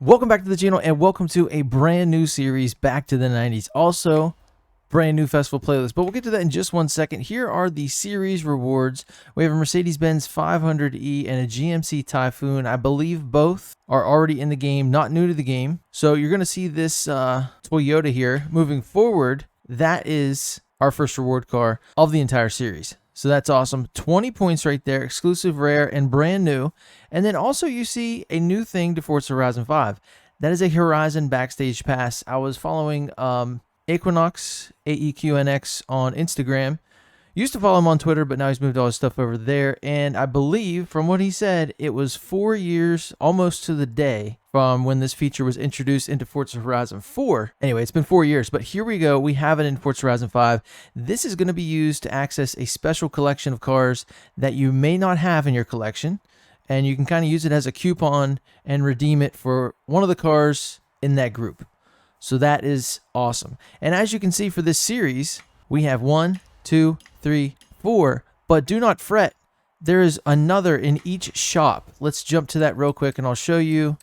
Welcome back to the channel and welcome to a brand new series, Back to the 90s. Also, brand new festival playlist, but we'll get to that in just 1 second. Here are the series rewards. We have a Mercedes-Benz 500e and a GMC Typhoon. I believe both are already in the game, not new to the game. So you're going to see this Toyota here moving forward. That is our first reward car of the entire series. So that's awesome. 20 points right there, exclusive, rare, and brand new. And then also you see a new thing to Forza Horizon 5. That is a Horizon Backstage Pass. I was following Equinox, AEQNX on Instagram. Used to follow him on Twitter, but now he's moved all his stuff over there. And I believe, from what he said, it was 4 years, almost to the day, from when this feature was introduced into Forza Horizon 4. Anyway, it's been 4 years, but here we go. We have it in Forza Horizon 5. This is going to be used to access a special collection of cars that you may not have in your collection. And you can kind of use it as a coupon and redeem it for one of the cars in that group. So that is awesome. And as you can see for this series, we have 1, 2, 3, 4, but do not fret. There is another in each shop. Let's jump to that real quick and I'll show you.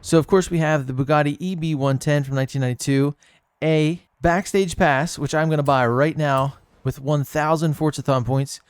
So of course we have the Bugatti EB110 from 1992, a Backstage Pass, which I'm going to buy right now with 1,000 Forzathon points.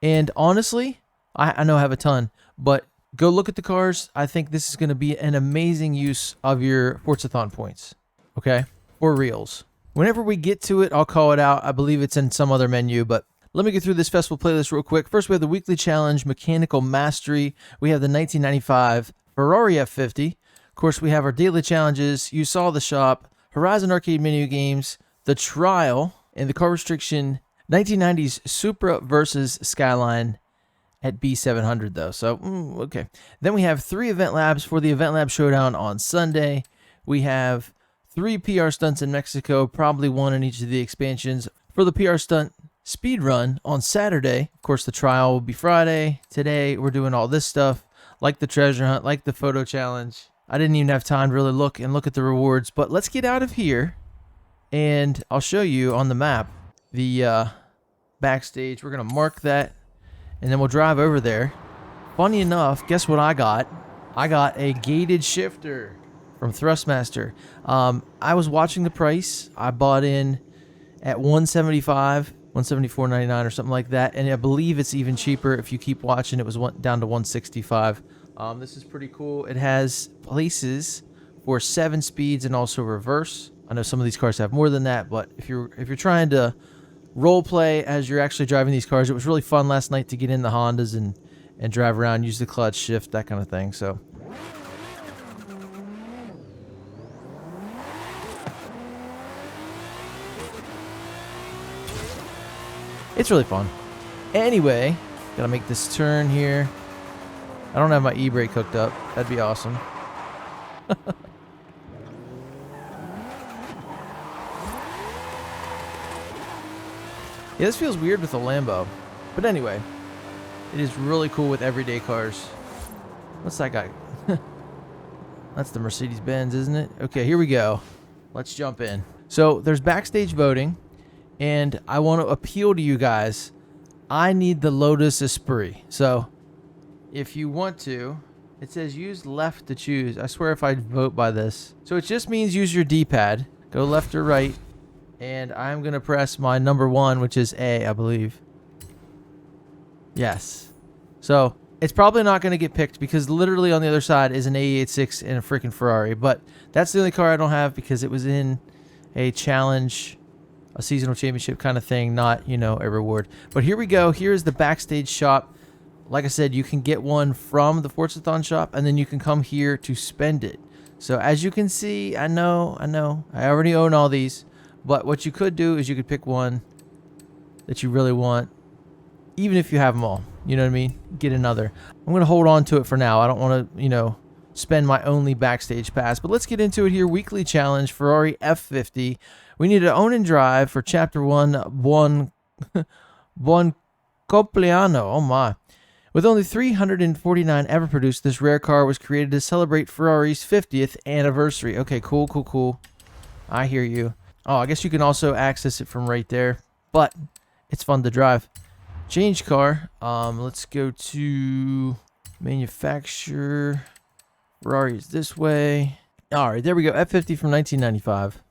And honestly, I know I have a ton, but go look at the cars. I think this is going to be an amazing use of your Forzathon points. Okay? Or reels. Whenever we get to it, I'll call it out. I believe it's in some other menu, but let me get through this festival playlist real quick. First, we have the weekly challenge, Mechanical Mastery. We have the 1995 Ferrari F50. Of course, we have our daily challenges. You saw the shop, Horizon Arcade menu games, the trial, and the car restriction 1990s Supra versus Skyline at B700 though. So, okay. Then we have 3 event labs for the Event Lab Showdown on Sunday. We have 3 PR stunts in Mexico, probably 1 in each of the expansions. For the PR stunt speed run on Saturday, of course, the trial will be Friday. Today, we're doing all this stuff, like the treasure hunt, like the photo challenge. I didn't even have time to really look at the rewards, but let's get out of here, and I'll show you on the map the backstage. We're going to mark that, and then we'll drive over there. Funny enough, guess what I got? I got a gated shifter from Thrustmaster. I was watching the price. I bought in at $175, $174.99 or something like that, and I believe it's even cheaper if you keep watching. It was down to $165. This is pretty cool. It has places for 7 speeds and also reverse. I know some of these cars have more than that, but if you're trying to role play as you're actually driving these cars, it was really fun last night to get in the Hondas and drive around, use the clutch, shift, that kind of thing. So. It's really fun. Anyway, gotta make this turn here. I don't have my e-brake hooked up. That'd be awesome. Yeah, this feels weird with the Lambo. But anyway, it is really cool with everyday cars. What's that guy? That's the Mercedes-Benz, isn't it? Okay, here we go. Let's jump in. So there's backstage voting. And I want to appeal to you guys. I need the Lotus Esprit. So, if you want to, it says use left to choose. I swear if I vote by this. So, it just means use your D-pad. Go left or right. And I'm going to press my number 1, which is A, I believe. Yes. So, it's probably not going to get picked because literally on the other side is an AE86 and a freaking Ferrari. But that's the only car I don't have because it was in a challenge, a seasonal championship kind of thing, not, you know, a reward. But here we go. Here's the backstage shop. Like I said, you can get one from the Forzathon shop, and then you can come here to spend it. So as you can see, I know, I already own all these. But what you could do is you could pick one that you really want, even if you have them all. You know what I mean? Get another. I'm going to hold on to it for now. I don't want to, you know, spend my only backstage pass. But let's get into it here. Weekly challenge, Ferrari F50. We need to own and drive for Chapter 1, Buon Compleanno. Oh my. With only 349 ever produced, this rare car was created to celebrate Ferrari's 50th anniversary. Okay, cool. I hear you. Oh, I guess you can also access it from right there, but it's fun to drive. Change car. Let's go to manufacturer. Ferrari is this way. All right, there we go. F50 from 1995.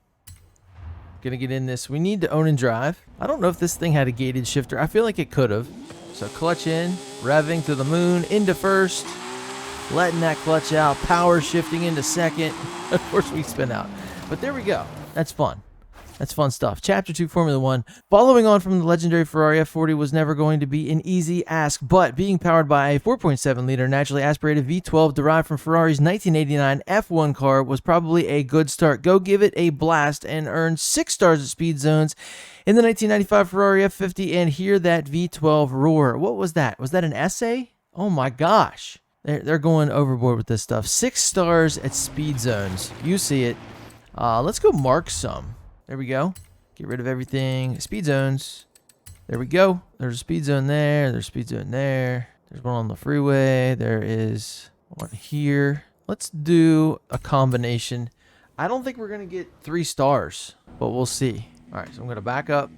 Gonna get in this. We need to own and drive. I don't know if this thing had a gated shifter. I feel like it could have. So clutch in, revving to the moon, into first, letting that clutch out, power shifting into second. Of course we spin out. But there we go. That's fun. That's fun stuff. Chapter 2, Formula 1. Following on from the legendary Ferrari F40 was never going to be an easy ask, but being powered by a 4.7-liter naturally aspirated V12 derived from Ferrari's 1989 F1 car was probably a good start. Go give it a blast and earn 6 stars at speed zones in the 1995 Ferrari F50 and hear that V12 roar. What was that? Was that an essay? Oh my gosh. They're going overboard with this stuff. 6 stars at speed zones. You see it. Let's go mark some. There we go. Get rid of everything. Speed zones. There we go. There's a speed zone there. There's a speed zone there. There's one on the freeway. There is one here. Let's do a combination. I don't think we're going to get 3 stars, but we'll see. All right, so I'm going to back up.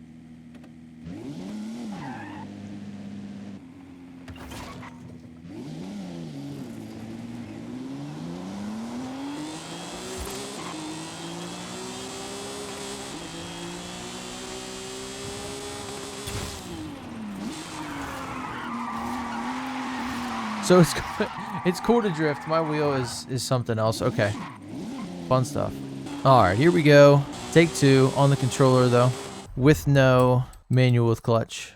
So it's cool to drift. My wheel is something else. Okay. Fun stuff. All right, here we go. Take 2 on the controller, though, with no manual with clutch.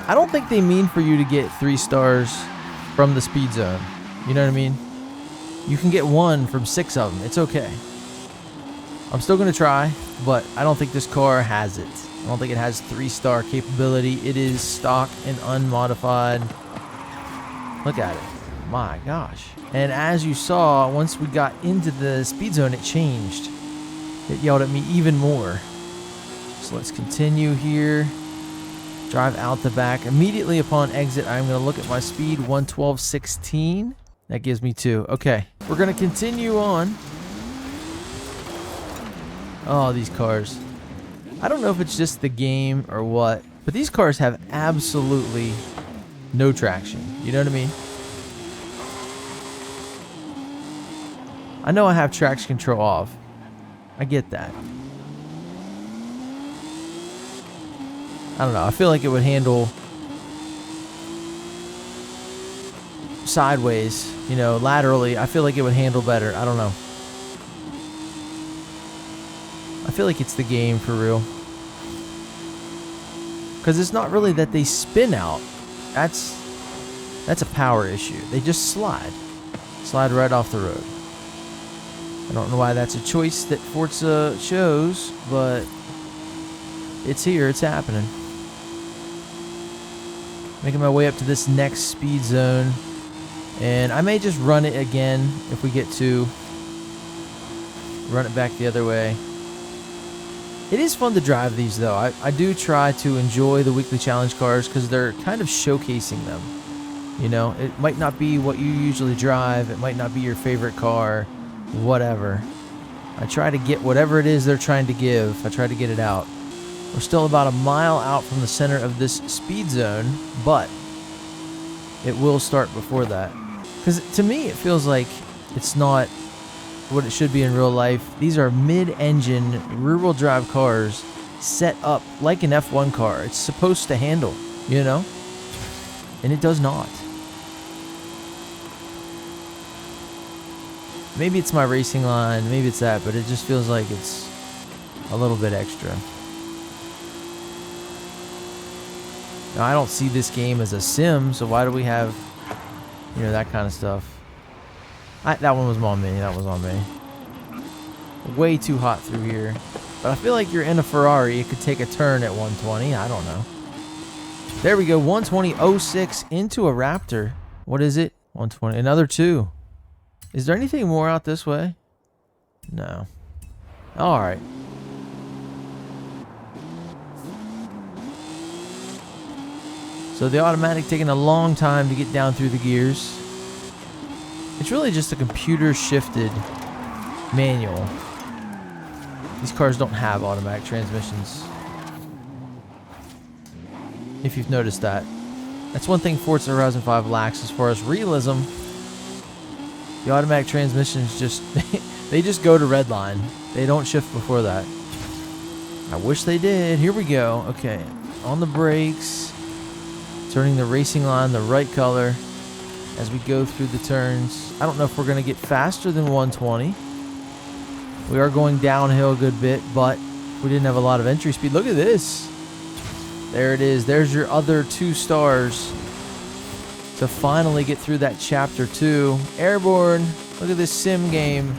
I don't think they mean for you to get 3 stars from the speed zone. You know what I mean? You can get 1 from 6 of them. It's okay. I'm still going to try, but I don't think this car has it. I don't think it has 3-star capability. It is stock and unmodified. Look at it. My gosh. And as you saw, once we got into the speed zone, it changed. It yelled at me even more. So let's continue here. Drive out the back. Immediately upon exit, I'm going to look at my speed, 112.16. That gives me 2. Okay, we're going to continue on. Oh, these cars. I don't know if it's just the game or what, but these cars have absolutely no traction. You know what I mean? I know I have traction control off. I get that. I don't know. I feel like it would handle sideways, you know, laterally. I feel like it would handle better. I don't know. I feel like it's the game for real. Because it's not really that they spin out. That's a power issue. They just slide. Slide right off the road. I don't know why that's a choice that Forza chose, but it's here. It's happening. Making my way up to this next speed zone. And I may just run it again if we get to. Run it back the other way. It is fun to drive these, though. I do try to enjoy the weekly challenge cars because they're kind of showcasing them. You know, it might not be what you usually drive. It might not be your favorite car. Whatever. I try to get whatever it is they're trying to give. I try to get it out. We're still about a mile out from the center of this speed zone, but it will start before that. Because to me, it feels like it's not what it should be in real life. These are mid-engine, rear-wheel drive cars set up like an F1 car. It's supposed to handle, you know? And it does not. Maybe it's my racing line, maybe it's that, but it just feels like it's a little bit extra. Now, I don't see this game as a sim, so why do we have, you know, that kind of stuff? That one was on me. That was on me. Way too hot through here. But I feel like you're in a Ferrari. It could take a turn at 120. I don't know. There we go. 120.06 into a Raptor. What is it? 120. Another 2. Is there anything more out this way? No. All right. So the automatic taking a long time to get down through the gears. It's really just a computer-shifted manual. These cars don't have automatic transmissions. if you've noticed that. That's one thing Forza Horizon 5 lacks as far as realism. The automatic transmissions just, they just go to red line. They don't shift before that. I wish they did. Here we go. Okay, on the brakes. Turning the racing line the right color as we go through the turns. I don't know if we're going to get faster than 120. We are going downhill a good bit, but we didn't have a lot of entry speed. Look at this. There it is. There's your other 2 stars to finally get through that chapter 2. Airborne. Look at this sim game.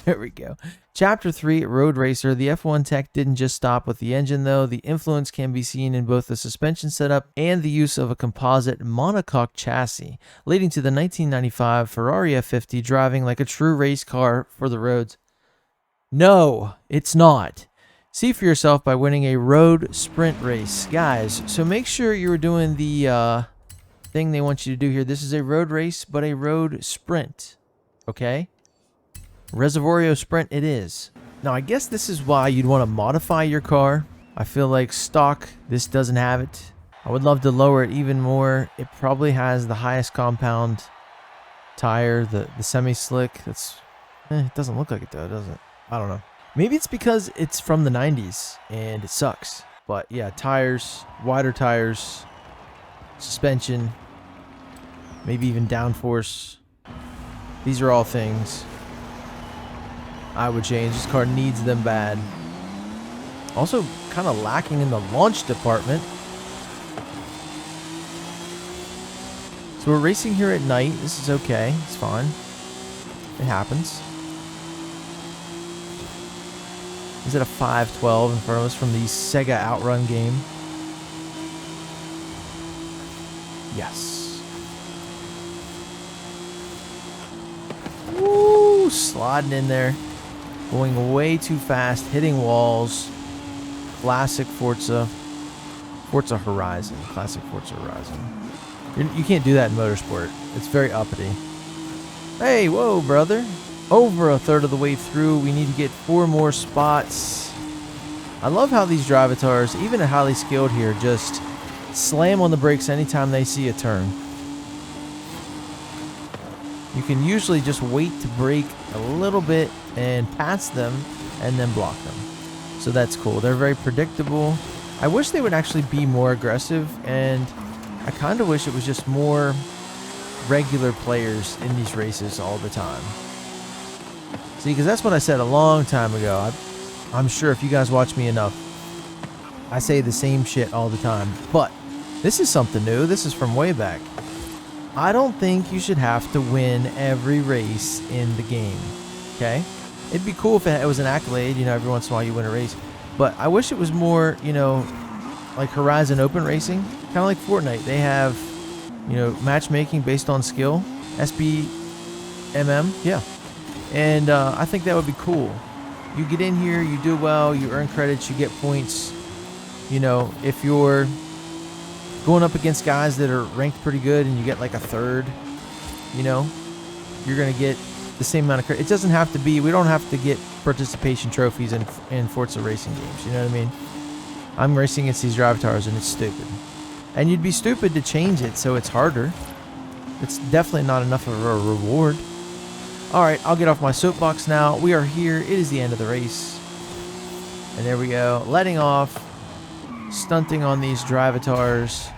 There we go. Chapter 3, Road Racer. The F1 tech didn't just stop with the engine, though. The influence can be seen in both the suspension setup and the use of a composite monocoque chassis, leading to the 1995 Ferrari F50 driving like a true race car for the roads. No, it's not. See for yourself by winning a road sprint race. Guys, so make sure you're doing the thing they want you to do here. This is a road race, but a road sprint. Okay? Reservorio Sprint it is. Now, I guess this is why you'd want to modify your car. I feel like stock, this doesn't have it. I would love to lower it even more. It probably has the highest compound tire, the semi-slick. That's, it doesn't look like it though, does it? I don't know. Maybe it's because it's from the 90s and it sucks. But yeah, tires, wider tires, suspension, maybe even downforce. These are all things I would change. This car needs them bad. Also kind of lacking in the launch department. So we're racing here at night. This is okay. It's fine. It happens. Is it a 512 in front of us from the Sega Outrun game? Yes. Woo! Sliding in there. Going way too fast. Hitting walls. Classic Forza. Forza Horizon. Classic Forza Horizon. You can't do that in motorsport. It's very uppity. Hey, whoa, brother. Over a third of the way through. We need to get 4 more spots. I love how these drivatars, even at highly skilled here, just slam on the brakes anytime they see a turn. You can usually just wait to brake a little bit and pass them and then block them. So that's cool. They're very predictable. I wish they would actually be more aggressive, and I kind of wish it was just more regular players in these races all the time. See, because that's what I said a long time ago. I'm sure if you guys watch me enough, I say the same shit all the time. But this is something new. This is from way back. I don't think you should have to win every race in the game. Okay? It'd be cool if it was an accolade, you know, every once in a while you win a race. But I wish it was more, you know, like Horizon Open Racing. Kind of like Fortnite. They have, you know, matchmaking based on skill. SBMM. Yeah. And I think that would be cool. You get in here, you do well, you earn credits, you get points. You know, if you're going up against guys that are ranked pretty good and you get like a third, you know, you're going to get the same amount of credit. It doesn't have to be, we don't have to get participation trophies in Forza racing games, you know what I mean? I'm racing against these drivatars and it's stupid. And you'd be stupid to change it so it's harder. It's definitely not enough of a reward. Alright, I'll get off my soapbox now. We are here. It is the end of the race. And there we go. Letting off. Stunting on these drivatars.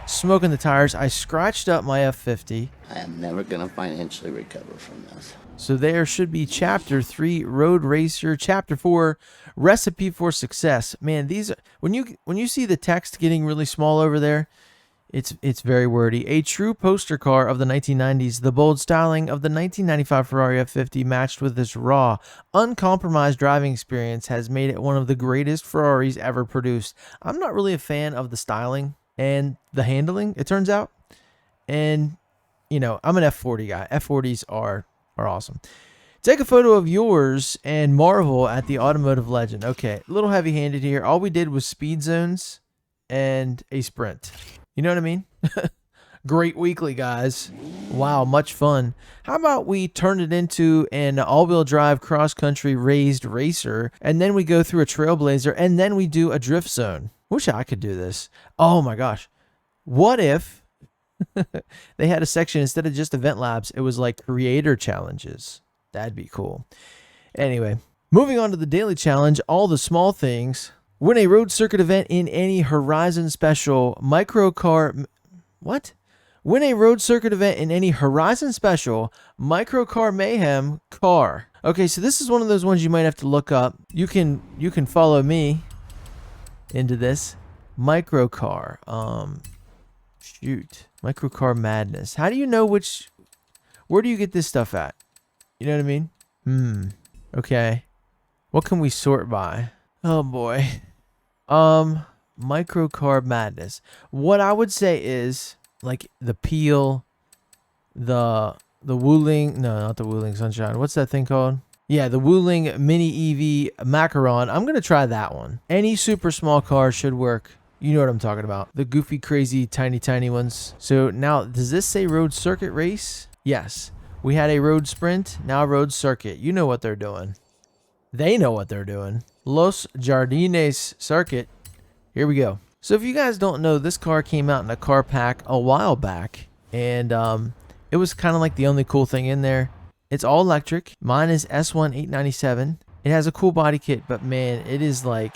Smoking the tires. I scratched up my F50. I am never going to financially recover from this. So there should be Chapter 3, Road Racer. Chapter 4, Recipe for Success. Man, these are, when you see the text getting really small over there, it's very wordy. A true poster car of the 1990s, the bold styling of the 1995 Ferrari F50 matched with this raw, uncompromised driving experience has made it one of the greatest Ferraris ever produced. I'm not really a fan of the styling and the handling, it turns out. And, you know, I'm an F40 guy. F40s are awesome. Take a photo of yours and marvel at the automotive legend. Okay, a little heavy-handed here. All we did was speed zones and a sprint. You know what I mean? Great weekly, guys. Wow, much fun. How about we turn it into an all-wheel drive cross-country raised racer, and then we go through a trailblazer, and then we do a drift zone. Wish I could do this. Oh my gosh. What if they had a section, instead of just event labs, it was like creator challenges? That'd be cool. Anyway, moving on to the daily challenge, all the small things. Win a road circuit event in any Horizon Special Microcar... What? Win a road circuit event in any Horizon Special Microcar Mayhem car. Okay, so this is one of those ones you might have to look up. You can follow me into this. Microcar. Shoot. Microcar Madness. How do you know which... Where do you get this stuff at? You know what I mean? Okay. What can we sort by? Oh boy. Microcar Madness. What I would say is like the Peel, the Wuling, no, not the Wuling Sunshine. What's that thing called? Yeah, the Wuling Mini EV Macaron. I'm going to try that one. Any super small car should work. You know what I'm talking about. The goofy, crazy, tiny ones. So now, does this say road circuit race? Yes. We had a road sprint, now road circuit. You know what they're doing. They know what they're doing. Los Jardines Circuit. Here we go. So if you guys don't know, this car came out in a car pack a while back. And it was kind of like the only cool thing in there. It's all electric. Mine is S1 897. It has a cool body kit, but man, it is like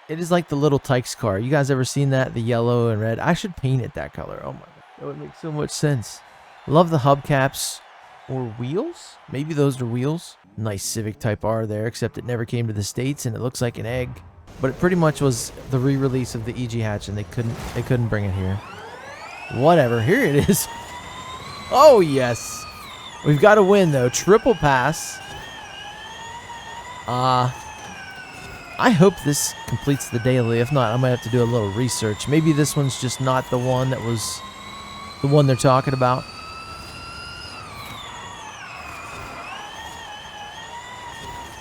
the little Tykes car. You guys ever seen that? The yellow and red. I should paint it that color. Oh my god. That would make so much sense. Love the hubcaps. Or wheels? Maybe those are wheels. Nice Civic Type R there, except it never came to the States and it looks like an egg. But it pretty much was the re-release of the EG hatch and they couldn't bring it here. Whatever, here it is. Oh yes. We've got to win though. Triple pass. I hope this completes the daily. If not, I might have to do a little research. Maybe this one's just not the one that was the one they're talking about.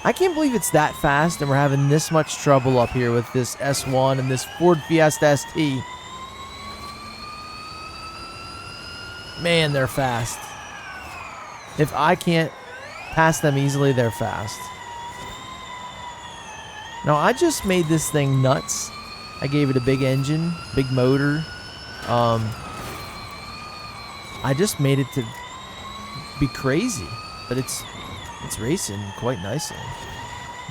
I can't believe it's that fast and we're having this much trouble up here with this S1 and this Ford Fiesta ST. Man, they're fast. If I can't pass them easily, they're fast. Now, I just made this thing nuts. I gave it a big engine, big motor. I just made it to be crazy, but it's racing quite nicely.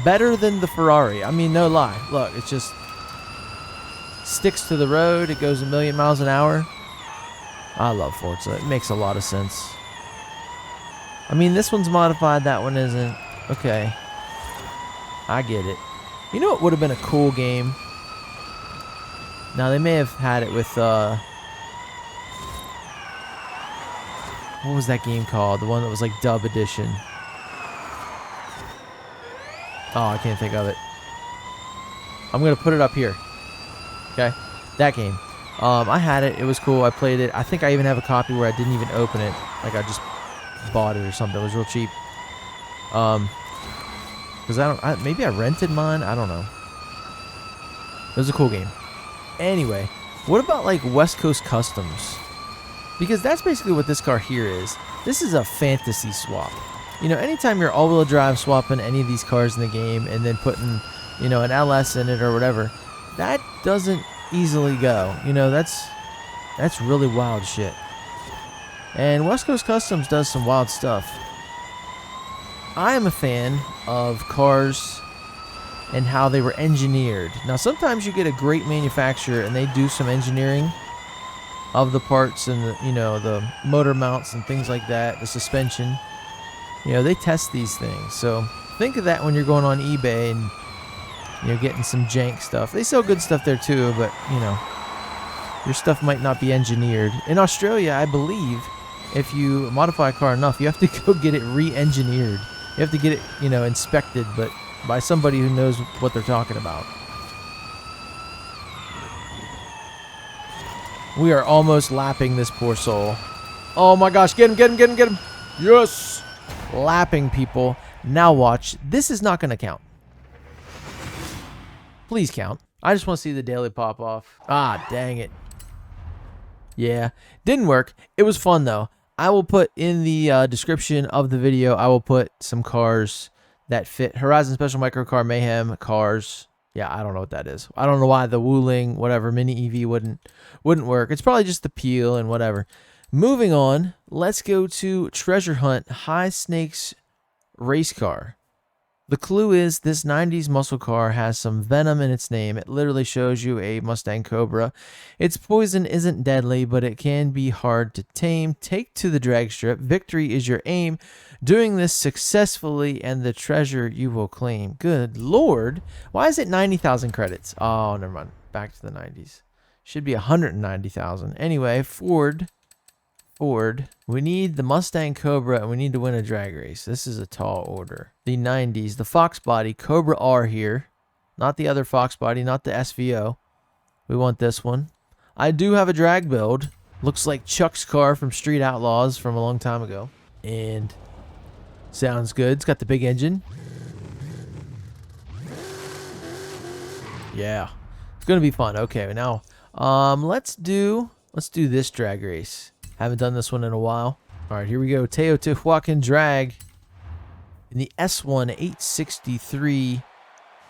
Better than the Ferrari. I mean, no lie. Look, it just sticks to the road. It goes a million miles an hour. I love Forza. It makes a lot of sense. I mean, this one's modified. That one isn't. Okay. I get it. You know what would have been a cool game? Now, they may have had it with, what was that game called? The one that was like Dub Edition. Oh, I can't think of it. I'm going to put it up here. Okay? That game. I had it. It was cool. I played it. I think I even have a copy where I didn't even open it. Like, I just bought it or something. It was real cheap. Because maybe I rented mine. I don't know. It was a cool game. Anyway, what about, like, West Coast Customs? Because that's basically what this car here is. This is a fantasy swap. You know, anytime you're all-wheel drive swapping any of these cars in the game and then putting, you know, an LS in it or whatever, that doesn't easily go. You know, that's really wild shit. And West Coast Customs does some wild stuff. I am a fan of cars and how they were engineered. Now, sometimes you get a great manufacturer and they do some engineering of the parts and the, you know, the motor mounts and things like that, the suspension. You know, they test these things. So think of that when you're going on eBay and you're getting some jank stuff. They sell good stuff there too, but, you know, your stuff might not be engineered. In Australia, I believe, if you modify a car enough, you have to go get it re-engineered. You have to get it, you know, inspected, but by somebody who knows what they're talking about. We are almost lapping this poor soul. Oh my gosh, get him, get him, get him, get him. Yes! Lapping people. Now watch. This is not going to count. Please count. I just want to see the daily pop off. Ah, dang it. Yeah, didn't work. It was fun though. I will put in the description of the video, I will put some cars that fit Horizon Special Microcar Mayhem cars. Yeah, I don't know what that is. I don't know why the Wuling, whatever, mini EV wouldn't work. It's probably just the peel and whatever. Moving on, let's go to Treasure Hunt High Snakes Race Car. The clue is this 90s muscle car has some venom in its name. It literally shows you a Mustang Cobra. Its poison isn't deadly, but it can be hard to tame. Take to the drag strip. Victory is your aim. Doing this successfully and the treasure you will claim. Good Lord. Why is it 90,000 credits? Oh, never mind. Back to the 90s. Should be 190,000. Anyway, Ford. We need the Mustang Cobra and we need to win a drag race. This is a tall order. The 90s, the Fox Body, Cobra R here. Not the other Fox Body, not the SVO. We want this one. I do have a drag build. Looks like Chuck's car from Street Outlaws from a long time ago. And sounds good. It's got the big engine. Yeah. It's going to be fun. Okay, now let's do this drag race. Haven't done this one in a while. All right, here we go. Teotihuacan drag in the S1 863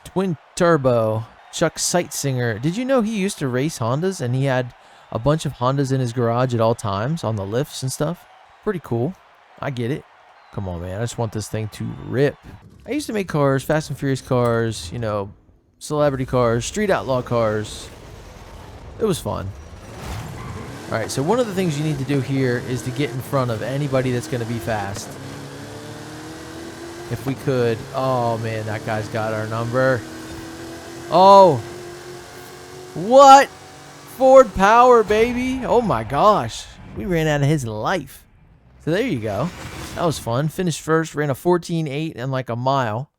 twin turbo Chuck Sightsinger. Did you know he used to race Hondas and he had a bunch of Hondas in his garage at all times on the lifts and stuff? Pretty cool. I get it. Come on, man. I just want this thing to rip. I used to make cars, Fast and Furious cars, you know, celebrity cars, street outlaw cars. It was fun. All right, so one of the things you need to do here is to get in front of anybody that's going to be fast. If we could. Oh, man, that guy's got our number. Oh. What? Ford power, baby. Oh, my gosh. We ran out of his life. So there you go. That was fun. Finished first. Ran a 14.8 in like a mile.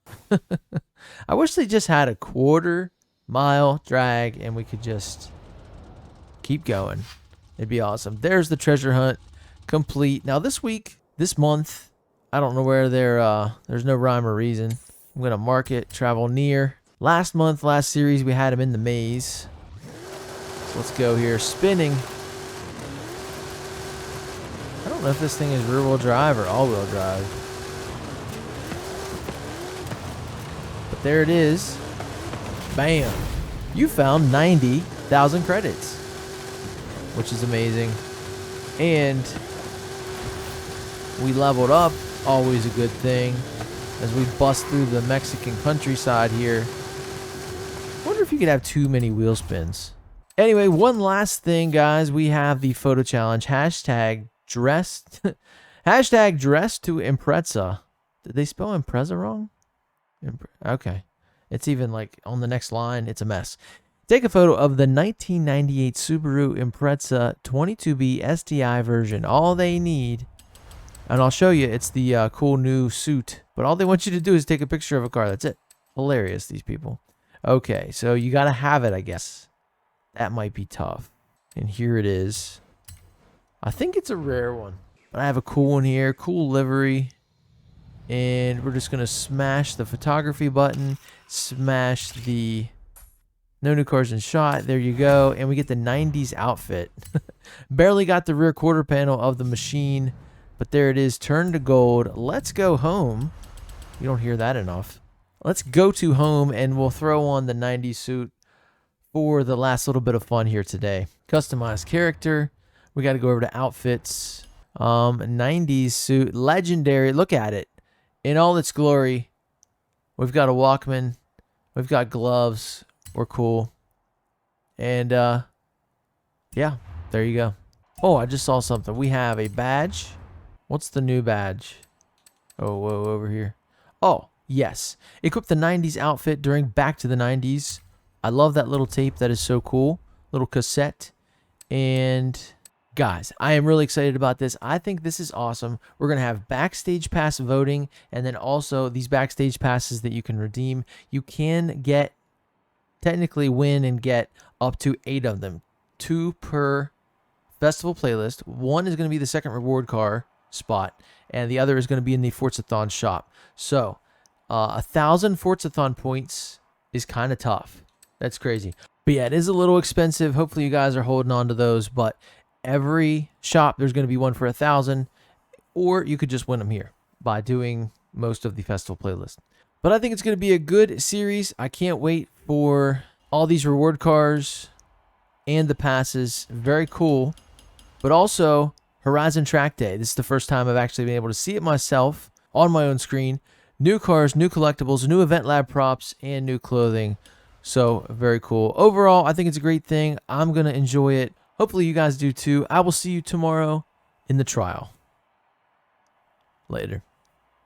I wish they just had a quarter-mile drag and we could just keep going. It'd be awesome. There's the treasure hunt complete. Now this week, this month, I don't know where there's no rhyme or reason. I'm going to mark it, travel near. Last month, last series, we had him in the maze. So let's go here. Spinning. I don't know if this thing is rear-wheel drive or all-wheel drive. But there it is. Bam. You found 90,000 credits, which is amazing. And we leveled up, always a good thing, as we bust through the Mexican countryside here. Wonder if you could have too many wheel spins. Anyway, one last thing, guys. We have the photo challenge. Hashtag dressed. Hashtag dressed to Impreza. Did they spell Impreza wrong? Okay. It's even like on the next line. It's a mess. Take a photo of the 1998 Subaru Impreza 22B STI version. All they need, and I'll show you, it's the cool new suit. But all they want you to do is take a picture of a car. That's it. Hilarious, these people. Okay, so you got to have it, I guess. That might be tough. And here it is. I think it's a rare one. But I have a cool one here. Cool livery. And we're just going to smash the photography button. Smash the no new cars in shot. There you go. And we get the 90s outfit. Barely got the rear quarter panel of the machine. But there it is. Turned to gold. Let's go home. You don't hear that enough. Let's go to home and we'll throw on the 90s suit for the last little bit of fun here today. Customized character. We got to go over to outfits. 90s suit. Legendary. Look at it. In all its glory. We've got a Walkman. We've got gloves. We're cool. And, yeah, there you go. Oh, I just saw something. We have a badge. What's the new badge? Oh, whoa, over here. Oh, yes. Equip the 90s outfit during Back to the 90s. I love that little tape. That is so cool. Little cassette. And guys, I am really excited about this. I think this is awesome. We're going to have backstage pass voting, and then also these backstage passes that you can redeem. You can get, technically win and get up to 8 of them. 2 per festival playlist. One is going to be the second reward car spot, and the other is going to be in the Forzathon shop. So 1,000 Forzathon points is kind of tough. That's crazy. But yeah, it is a little expensive. Hopefully you guys are holding on to those, but every shop there's going to be one for 1,000, or you could just win them here by doing most of the festival playlist. But I think it's going to be a good series. I can't wait for all these reward cars and the passes. Very cool. But also Horizon Track Day. This is the first time I've actually been able to see it myself on my own screen. New cars, new collectibles, new event lab props, and new clothing. So very cool. Overall, I think it's a great thing. I'm going to enjoy it. Hopefully you guys do too. I will see you tomorrow in the trial. Later.